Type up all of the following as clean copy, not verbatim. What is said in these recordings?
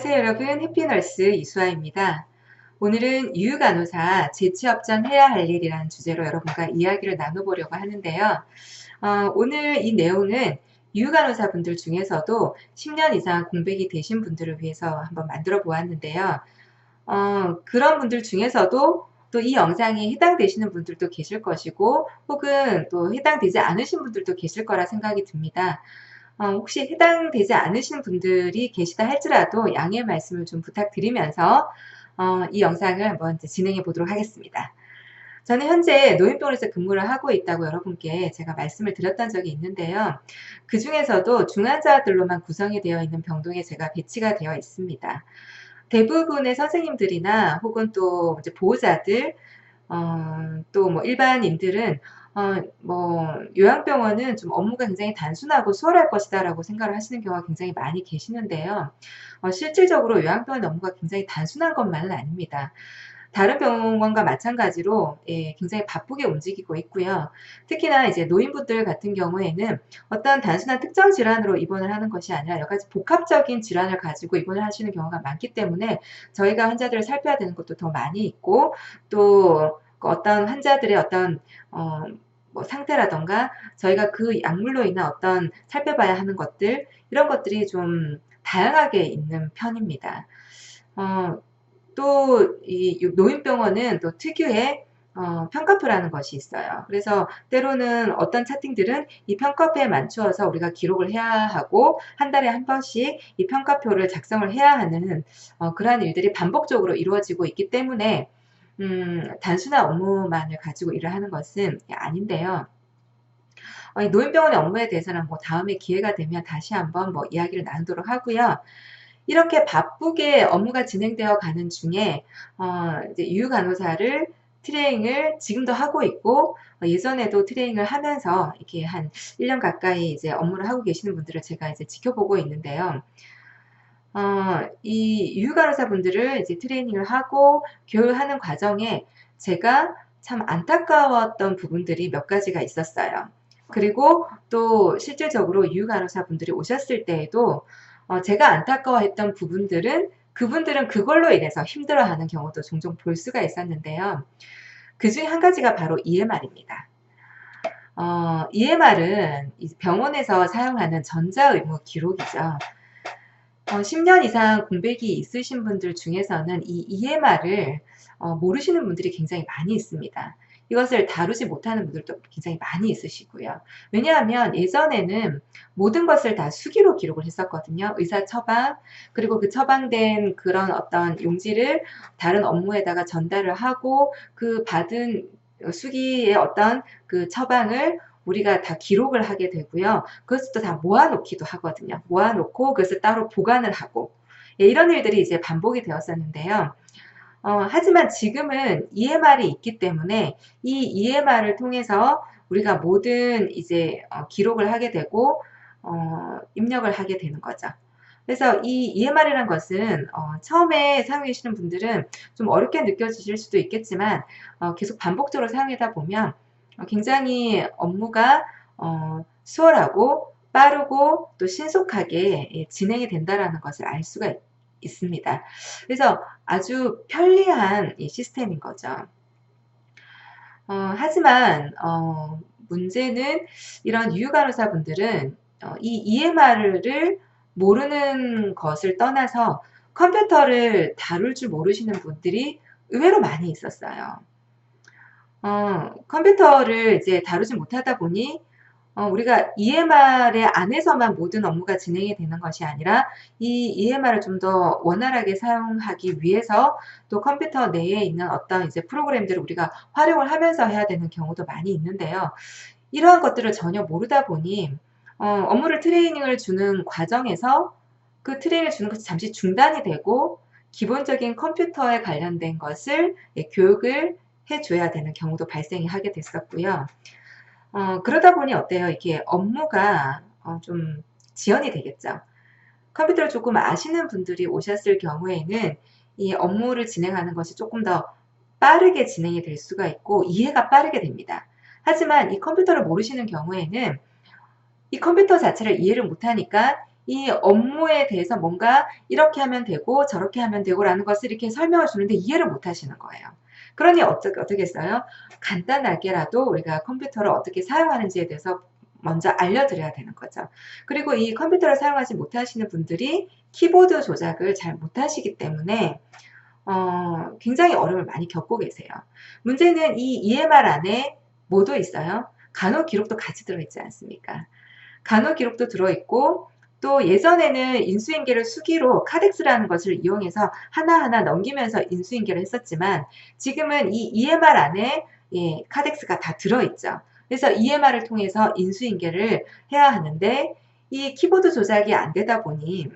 안녕하세요 여러분, 해피널스 이수아입니다. 오늘은 유유간호사 재취업 전 해야 할 일이라는 주제로 여러분과 이야기를 나눠보려고 하는데요. 오늘 이 내용은 유유간호사 분들 중에서도 10년 이상 공백이 되신 분들을 위해서 한번 만들어 보았는데요. 그런 분들 중에서도 또 이 영상에 해당되시는 분들도 계실 것이고 혹은 또 해당되지 않으신 분들도 계실 거라 생각이 듭니다. 혹시 해당되지 않으신 분들이 계시다 할지라도 양해 말씀을 좀 부탁드리면서 이 영상을 한번 진행해 보도록 하겠습니다. 저는 현재 노인병원에서 근무를 하고 있다고 여러분께 제가 말씀을 드렸던 적이 있는데요. 그 중에서도 중환자들로만 구성이 되어 있는 병동에 제가 배치가 되어 있습니다. 대부분의 선생님들이나 혹은 또 이제 보호자들, 또 뭐 일반인들은 뭐 요양병원은 좀 업무가 굉장히 단순하고 수월할 것이다라고 생각을 하시는 경우가 굉장히 많이 계시는데요. 실질적으로 요양병원 업무가 굉장히 단순한 것만은 아닙니다. 다른 병원과 마찬가지로 굉장히 바쁘게 움직이고 있고요. 특히나 이제 노인분들 같은 경우에는 어떤 단순한 특정 질환으로 입원을 하는 것이 아니라 여러 가지 복합적인 질환을 가지고 입원을 하시는 경우가 많기 때문에 저희가 환자들을 살펴야 되는 것도 더 많이 있고 또 어떤 환자들의 어떤 뭐 상태라던가 저희가 그 약물로 인한 어떤 살펴봐야 하는 것들 이런 것들이 좀 다양하게 있는 편입니다. 또 이 노인병원은 또 특유의 평가표라는 것이 있어요. 그래서 때로는 어떤 차팅들은 이 평가표에 맞추어서 우리가 기록을 해야 하고 한 달에 한 번씩 이 평가표를 작성을 해야 하는 그러한 일들이 반복적으로 이루어지고 있기 때문에 단순한 업무만을 가지고 일을 하는 것은 아닌데요. 이 노인병원의 업무에 대해서는 뭐 다음에 기회가 되면 다시 한번 뭐 이야기를 나누도록 하고요. 이렇게 바쁘게 업무가 진행되어 가는 중에 이제 유유간호사를 트레이닝을 지금도 하고 있고 예전에도 트레이닝을 하면서 이렇게 한 1년 가까이 이제 업무를 하고 계시는 분들을 제가 이제 지켜보고 있는데요. 이 유유간호사분들을 이제 트레이닝을 하고 교육을 하는 과정에 제가 참 안타까웠던 부분들이 몇 가지가 있었어요. 그리고 또 실질적으로 유유간호사분들이 오셨을 때에도 제가 안타까워했던 부분들은 그분들은 그걸로 인해서 힘들어하는 경우도 종종 볼 수가 있었는데요. 그중에 한 가지가 바로 EMR입니다. EMR은 병원에서 사용하는 전자의무 기록이죠. 10년 이상 공백이 있으신 분들 중에서는 이 EMR을 모르시는 분들이 굉장히 많이 있습니다. 이것을 다루지 못하는 분들도 굉장히 많이 있으시고요. 왜냐하면 예전에는 모든 것을 다 수기로 기록을 했었거든요. 의사 처방, 그리고 그 처방된 그런 어떤 용지를 다른 업무에다가 전달을 하고 그 받은 수기의 어떤 그 처방을 우리가 다 기록을 하게 되고요. 그것을 또 다 모아놓기도 하거든요. 모아놓고 그것을 따로 보관을 하고 이런 일들이 이제 반복이 되었었는데요. 하지만 지금은 EMR이 있기 때문에 이 EMR을 통해서 우리가 모든 이제 기록을 하게 되고 입력을 하게 되는 거죠. 그래서 이 EMR이라는 것은 처음에 사용하시는 분들은 좀 어렵게 느껴지실 수도 있겠지만 계속 반복적으로 사용하다 보면 굉장히 업무가 수월하고 빠르고 또 신속하게 진행이 된다라는 것을 알 수가 있습니다. 그래서 아주 편리한 시스템인 거죠. 하지만 문제는 이런 유유간호사분들은 이 EMR을 모르는 것을 떠나서 컴퓨터를 다룰 줄 모르시는 분들이 의외로 많이 있었어요. 컴퓨터를 이제 다루지 못하다 보니 우리가 EMR의 안에서만 모든 업무가 진행이 되는 것이 아니라 이 EMR을 좀 더 원활하게 사용하기 위해서 또 컴퓨터 내에 있는 어떤 이제 프로그램들을 우리가 활용을 하면서 해야 되는 경우도 많이 있는데요. 이러한 것들을 전혀 모르다 보니 업무를 트레이닝을 주는 과정에서 그 트레이닝을 주는 것이 잠시 중단이 되고 기본적인 컴퓨터에 관련된 것을 교육을 해 줘야 되는 경우도 발생이 하게 됐었고요. 그러다 보니 어때요? 이게 업무가 좀 지연이 되겠죠. 컴퓨터를 조금 아시는 분들이 오셨을 경우에는 이 업무를 진행하는 것이 조금 더 빠르게 진행이 될 수가 있고 이해가 빠르게 됩니다. 하지만 이 컴퓨터를 모르시는 경우에는 이 컴퓨터 자체를 이해를 못하니까 이 업무에 대해서 뭔가 이렇게 하면 되고 저렇게 하면 되고 라는 것을 이렇게 설명을 주는데 이해를 못 하시는 거예요. 그러니 어떻게 했어요? 간단하게라도 우리가 컴퓨터를 어떻게 사용하는지에 대해서 먼저 알려드려야 되는 거죠. 그리고 이 컴퓨터를 사용하지 못하시는 분들이 키보드 조작을 잘 못하시기 때문에 굉장히 어려움을 많이 겪고 계세요. 문제는 이 EMR 안에 뭐도 있어요? 간호 기록도 같이 들어있지 않습니까? 간호 기록도 들어있고 또 예전에는 인수인계를 수기로 카덱스라는 것을 이용해서 하나하나 넘기면서 인수인계를 했었지만 지금은 이 EMR 안에 카덱스가 다 들어있죠. 그래서 EMR을 통해서 인수인계를 해야 하는데 이 키보드 조작이 안 되다 보니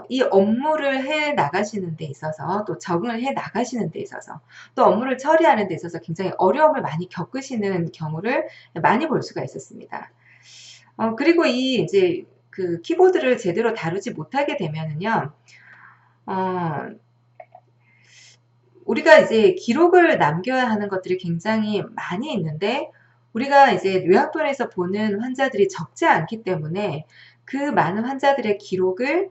이 업무를 해 나가시는 데 있어서 또 적응을 해 나가시는 데 있어서 또 업무를 처리하는 데 있어서 굉장히 어려움을 많이 겪으시는 경우를 많이 볼 수가 있었습니다. 그리고 이 이제 그 키보드를 제대로 다루지 못하게 되면은요, 어, 우리가 이제 기록을 남겨야 하는 것들이 굉장히 많이 있는데, 우리가 이제 요양병원에서 보는 환자들이 적지 않기 때문에 그 많은 환자들의 기록을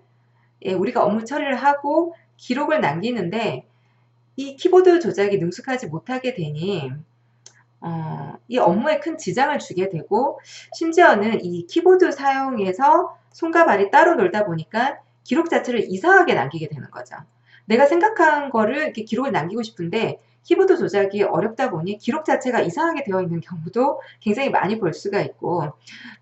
우리가 업무 처리를 하고 기록을 남기는데 이 키보드 조작이 능숙하지 못하게 되니 이 업무에 큰 지장을 주게 되고 심지어는 이 키보드 사용에서 손과 발이 따로 놀다 보니까 기록 자체를 이상하게 남기게 되는 거죠. 내가 생각한 거를 이렇게 기록을 남기고 싶은데 키보드 조작이 어렵다 보니 기록 자체가 이상하게 되어 있는 경우도 굉장히 많이 볼 수가 있고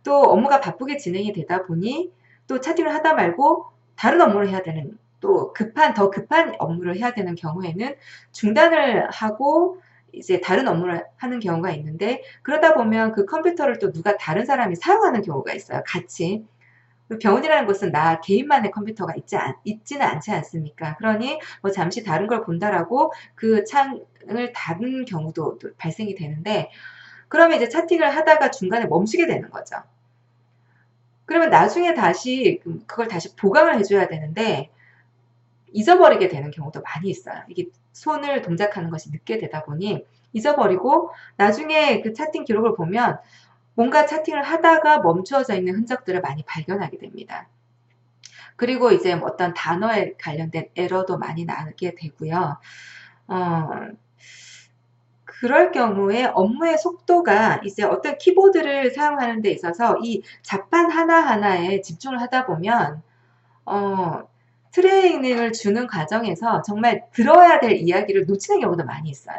또 업무가 바쁘게 진행이 되다 보니 또 차팅을 하다 말고 다른 업무를 해야 되는 또 더 급한 업무를 해야 되는 경우에는 중단을 하고 이제 다른 업무를 하는 경우가 있는데 그러다 보면 그 컴퓨터를 또 누가 다른 사람이 사용하는 경우가 있어요. 같이. 병원이라는 곳은 나 개인만의 컴퓨터가 있지는 않지 않습니까? 그러니 뭐 잠시 다른 걸 본다라고 그 창을 닫은 경우도 또 발생이 되는데 그러면 이제 차팅을 하다가 중간에 멈추게 되는 거죠. 그러면 나중에 다시 그걸 다시 보강을 해줘야 되는데 잊어버리게 되는 경우도 많이 있어요. 이게 손을 동작하는 것이 늦게 되다 보니 잊어버리고 나중에 그 차팅 기록을 보면 뭔가 차팅을 하다가 멈추어져 있는 흔적들을 많이 발견하게 됩니다. 그리고 이제 어떤 단어에 관련된 에러도 많이 나게 되고요. 그럴 경우에 업무의 속도가 이제 어떤 키보드를 사용하는 데 있어서 이 자판 하나하나에 집중을 하다 보면 트레이닝을 주는 과정에서 정말 들어야 될 이야기를 놓치는 경우도 많이 있어요.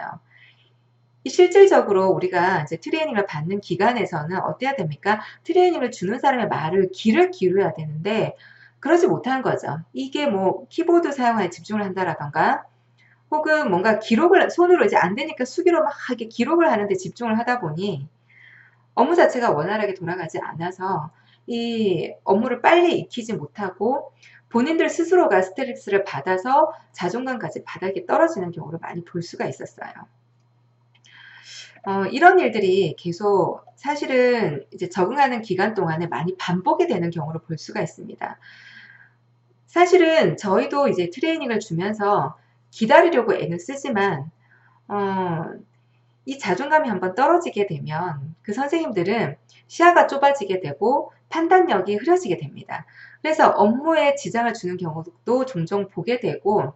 실질적으로 우리가 이제 트레이닝을 받는 기관에서는 어때야 됩니까? 트레이닝을 주는 사람의 말을 귀를 기울여야 되는데 그러지 못하는 거죠. 이게 뭐 키보드 사용에 집중을 한다라던가 혹은 뭔가 기록을 손으로 이제 안 되니까 수기로 막 이렇게 기록을 하는데 집중을 하다 보니 업무 자체가 원활하게 돌아가지 않아서 이 업무를 빨리 익히지 못하고 본인들 스스로가 스트레스를 받아서 자존감까지 바닥에 떨어지는 경우를 많이 볼 수가 있었어요. 이런 일들이 계속 사실은 이제 적응하는 기간 동안에 많이 반복이 되는 경우를 볼 수가 있습니다. 사실은 저희도 이제 트레이닝을 주면서 기다리려고 애는 쓰지만 이 자존감이 한번 떨어지게 되면 그 선생님들은 시야가 좁아지게 되고 판단력이 흐려지게 됩니다. 그래서 업무에 지장을 주는 경우도 종종 보게 되고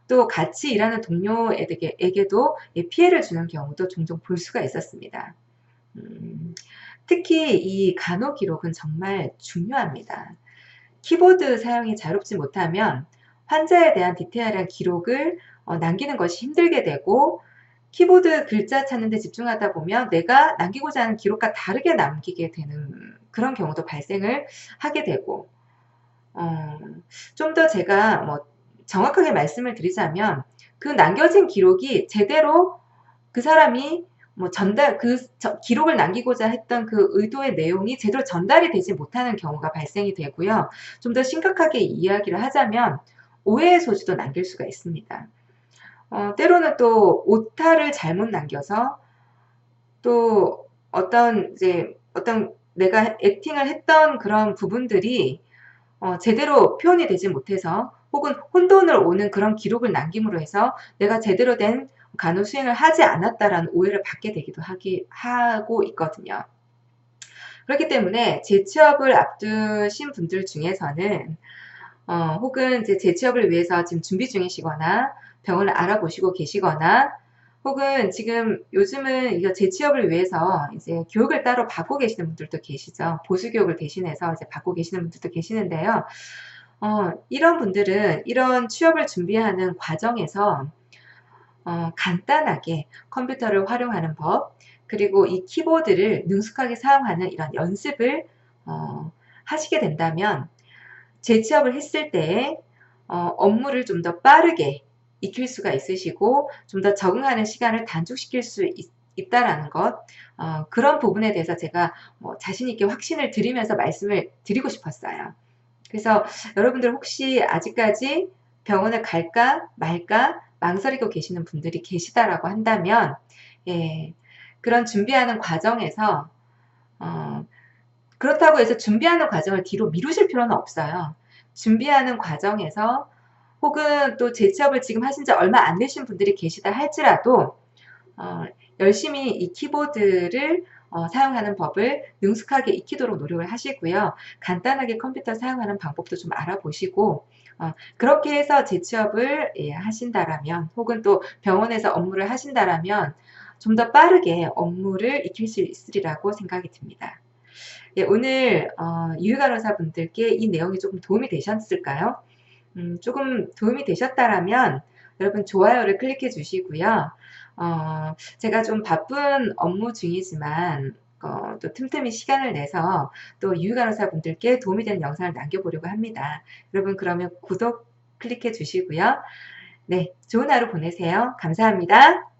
또 같이 일하는 동료에게도 피해를 주는 경우도 종종 볼 수가 있었습니다. 특히 이 간호 기록은 정말 중요합니다. 키보드 사용이 자유롭지 못하면 환자에 대한 디테일한 기록을 남기는 것이 힘들게 되고 키보드 글자 찾는 데 집중하다 보면 내가 남기고자 하는 기록과 다르게 남기게 되는 그런 경우도 발생을 하게 되고 좀 더 제가 뭐 정확하게 말씀을 드리자면 그 남겨진 기록이 제대로 그 사람이 뭐 기록을 남기고자 했던 그 의도의 내용이 제대로 전달이 되지 못하는 경우가 발생이 되고요. 좀 더 심각하게 이야기를 하자면 오해의 소지도 남길 수가 있습니다. 때로는 또 오타를 잘못 남겨서 또 어떤 내가 액팅을 했던 그런 부분들이 제대로 표현이 되지 못해서 혹은 혼돈을 오는 그런 기록을 남김으로 해서 내가 제대로 된 간호 수행을 하지 않았다라는 오해를 받게 되기도 하고 있거든요. 그렇기 때문에 재취업을 앞두신 분들 중에서는 혹은 이제 재취업을 위해서 지금 준비 중이시거나 병원을 알아보시고 계시거나 혹은 지금 요즘은 이거 재취업을 위해서 이제 교육을 따로 받고 계시는 분들도 계시죠. 보수 교육을 대신해서 이제 받고 계시는 분들도 계시는데요. 이런 분들은 이런 취업을 준비하는 과정에서 간단하게 컴퓨터를 활용하는 법, 그리고 이 키보드를 능숙하게 사용하는 이런 연습을 하시게 된다면 재취업을 했을 때 업무를 좀 더 빠르게 익힐 수가 있으시고 좀 더 적응하는 시간을 단축시킬 수 있다라는 것, 그런 부분에 대해서 제가 자신 있게 확신을 드리면서 말씀을 드리고 싶었어요. 그래서 여러분들 혹시 아직까지 병원을 갈까 말까 망설이고 계시는 분들이 계시다라고 한다면, 예, 그런 준비하는 과정에서 어, 그렇다고 해서 준비하는 과정을 뒤로 미루실 필요는 없어요. 준비하는 과정에서 혹은 또 재취업을 지금 하신 지 얼마 안 되신 분들이 계시다 할지라도 어, 열심히 이 키보드를 사용하는 법을 능숙하게 익히도록 노력을 하시고요. 간단하게 컴퓨터 사용하는 방법도 좀 알아보시고 그렇게 해서 재취업을 하신다라면 혹은 또 병원에서 업무를 하신다라면 좀 더 빠르게 업무를 익힐 수 있으리라고 생각이 듭니다. 예, 오늘 유휴간호사분들께 이 내용이 조금 도움이 되셨을까요? 조금 도움이 되셨다라면 여러분 좋아요를 클릭해 주시고요. 제가 좀 바쁜 업무 중이지만 또 틈틈이 시간을 내서 또 유휴간호사분들께 도움이 되는 영상을 남겨보려고 합니다. 여러분 그러면 구독 클릭해 주시고요. 네, 좋은 하루 보내세요. 감사합니다.